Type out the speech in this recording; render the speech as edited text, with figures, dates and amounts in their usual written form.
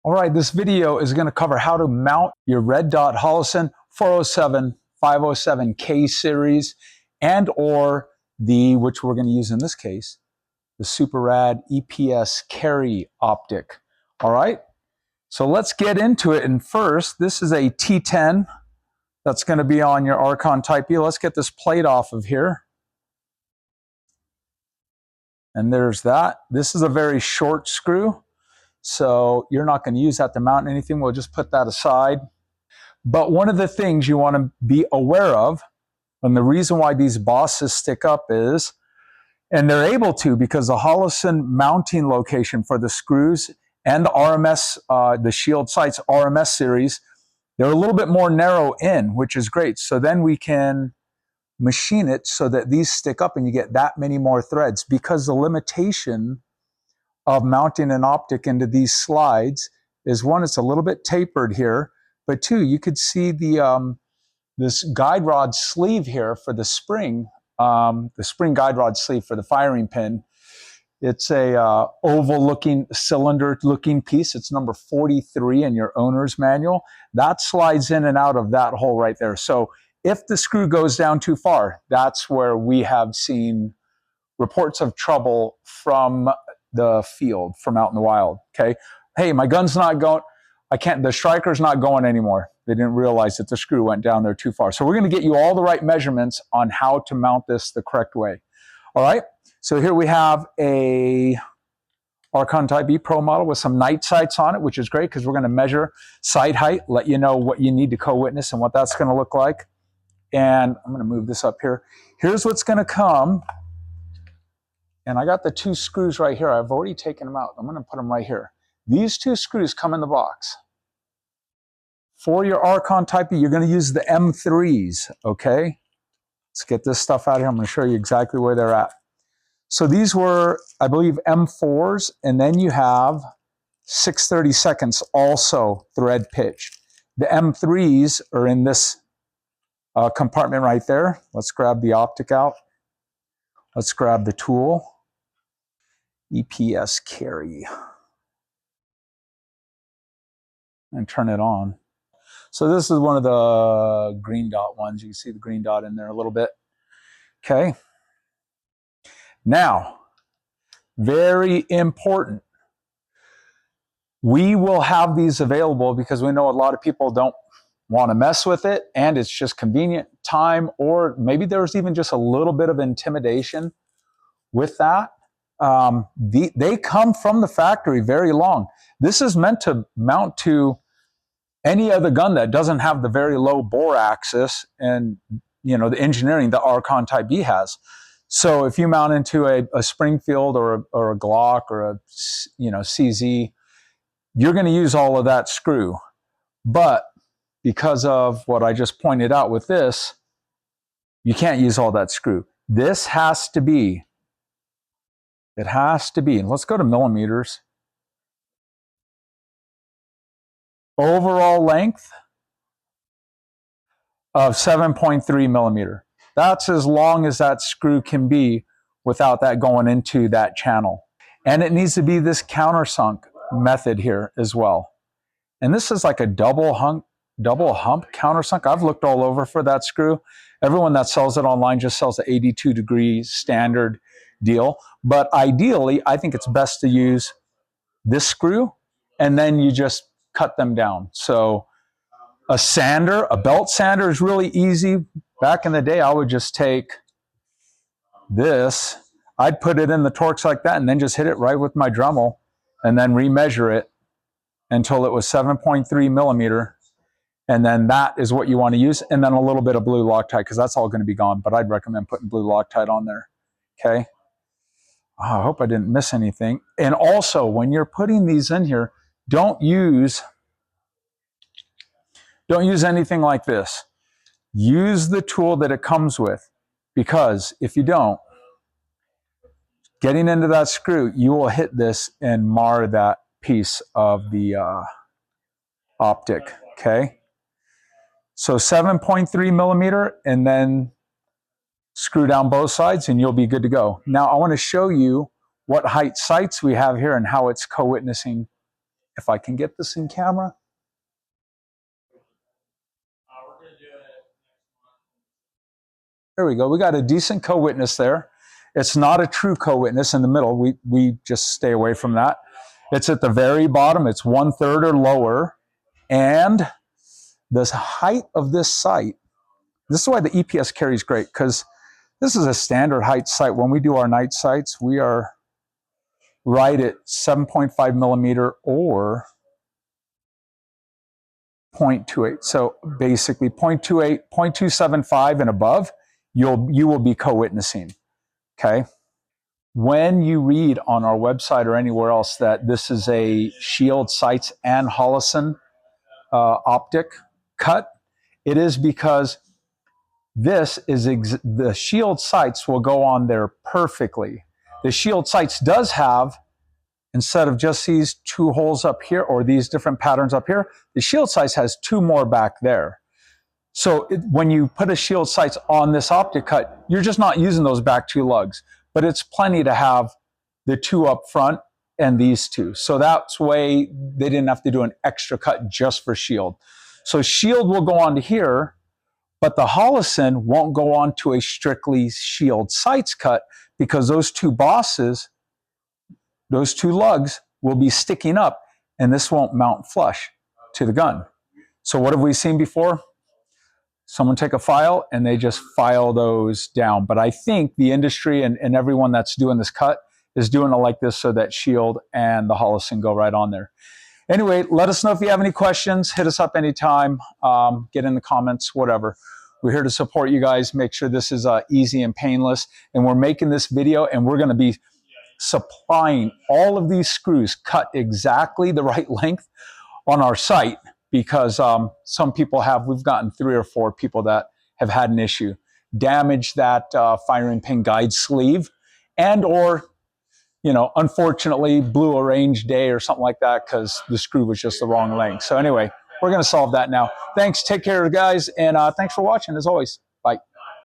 All right, this video is going to cover how to mount your red dot Holosun 407, 507 K series and or which we're going to use in this case, the super rad EPS Carry optic. All right, so let's get into it. And first, this is a T10 that's going to be on your Archon Type B. Let's get this plate off of here. And there's that. This is a very short screw, so you're not going to use that to mount anything. We'll just put that aside. But one of the things you want to be aware of, and the reason why these bosses stick up is, and they're able to because the Holosun mounting location for the screws and the RMS, the Shield Sights RMS series, they're a little bit more narrow in, which is great. So then we can machine it so that these stick up and you get that many more threads, because the limitation of mounting an optic into these slides is, one, it's a little bit tapered here, but two, you could see the this guide rod sleeve here for the spring guide rod sleeve for the firing pin. It's a oval looking, cylinder looking piece. It's number 43 in your owner's manual. That slides in and out of that hole right there. So if the screw goes down too far, that's where we have seen reports of trouble from the field, from out in the wild. Okay. Hey, my gun's not going, the striker's not going anymore. They didn't realize that the screw went down there too far. So we're going to get you all the right measurements on how to mount this the correct way. All right. So here we have a Archon Type B Pro model with some night sights on it, which is great because we're going to measure sight height, let you know what you need to co-witness and what that's going to look like. And I'm going to move this up here. Here's what's going to come. And I got the two screws right here. I've already taken them out. I'm going to put them right here. These two screws come in the box. For your Archon Type B, you're going to use the M3s, okay? Let's get this stuff out of here. I'm going to show you exactly where they're at. So these were, I believe, M4s, and then you have 6/32 also thread pitch. The M3s are in this compartment right there. Let's grab the optic out. Let's grab the tool. EPS Carry. And turn it on. So this is one of the green dot ones. You can see the green dot in there a little bit. Okay. Now, very important. We will have these available because we know a lot of people don't want to mess with it, and it's just convenient time, or maybe there's even just a little bit of intimidation with that. They come from the factory very long. This is meant to mount to any other gun that doesn't have the very low bore axis and, you know, the engineering that Archon Type B has. So if you mount into a Springfield or a Glock or a, you know, CZ, you're going to use all of that screw. But because of what I just pointed out with this, you can't use all that screw. This has to be, it has to be, and let's go to millimeters. Overall length of 7.3 millimeter. That's as long as that screw can be without that going into that channel. And it needs to be this countersunk method here as well. And this is like a double hump countersunk. I've looked all over for that screw. Everyone that sells it online just sells the 82-degree standard deal. But ideally, I think it's best to use this screw, and then you just cut them down. So a sander, a belt sander is really easy. Back in the day, I would just take this, I'd put it in the Torx like that, and then just hit it right with my Dremel, and then remeasure it until it was 7.3 millimeter. And then that is what you want to use. And then a little bit of blue Loctite, because that's all going to be gone. But I'd recommend putting blue Loctite on there. Okay. Oh, I hope I didn't miss anything. And also, when you're putting these in here, don't use anything like this. Use the tool that it comes with, because if you don't, getting into that screw, you will hit this and mar that piece of the optic. Okay. So 7.3 millimeter, and then screw down both sides and you'll be good to go. Now I want to show you what height sights we have here and how it's co-witnessing if I can get this in camera. There we go. We got a decent co-witness there. It's not a true co-witness in the middle. We just stay away from that. It's at the very bottom. It's 1/3 or lower. And the height of this sight, this is why the EPS carry is great, because this is a standard height sight. When we do our night sights, we are right at 7.5 millimeter or 0.28. So basically 0.28, 0.275 and above, you will be co-witnessing. Okay. When you read on our website or anywhere else that this is a Shield Sights and Holosun optic cut, it is because this is the Shield Sights will go on there perfectly. The Shield Sights does have, instead of just these two holes up here or these different patterns up here, the Shield Sights has two more back there. So when you put a Shield Sights on this optic cut, you're just not using those back two lugs, but it's plenty to have the two up front and these two. So that's way they didn't have to do an extra cut just for Shield. So Shield will go on to here, but the Holosun won't go on to a strictly Shield Sights cut because those two bosses, those two lugs will be sticking up and this won't mount flush to the gun. So what have we seen before? Someone take a file and they just file those down. But I think the industry and everyone that's doing this cut is doing it like this so that Shield and the Holosun go right on there. Anyway, let us know if you have any questions. Hit us up anytime. Get in the comments, whatever. We're here to support you guys. Make sure this is easy and painless. And we're making this video and we're going to be supplying all of these screws cut exactly the right length on our site. Because some people we've gotten 3 or 4 people that have had an issue, damage that firing pin guide sleeve, and or, unfortunately blew a range day or something like that because the screw was just the wrong length. So anyway, we're going to solve that now. Thanks. Take care, guys, and thanks for watching as always.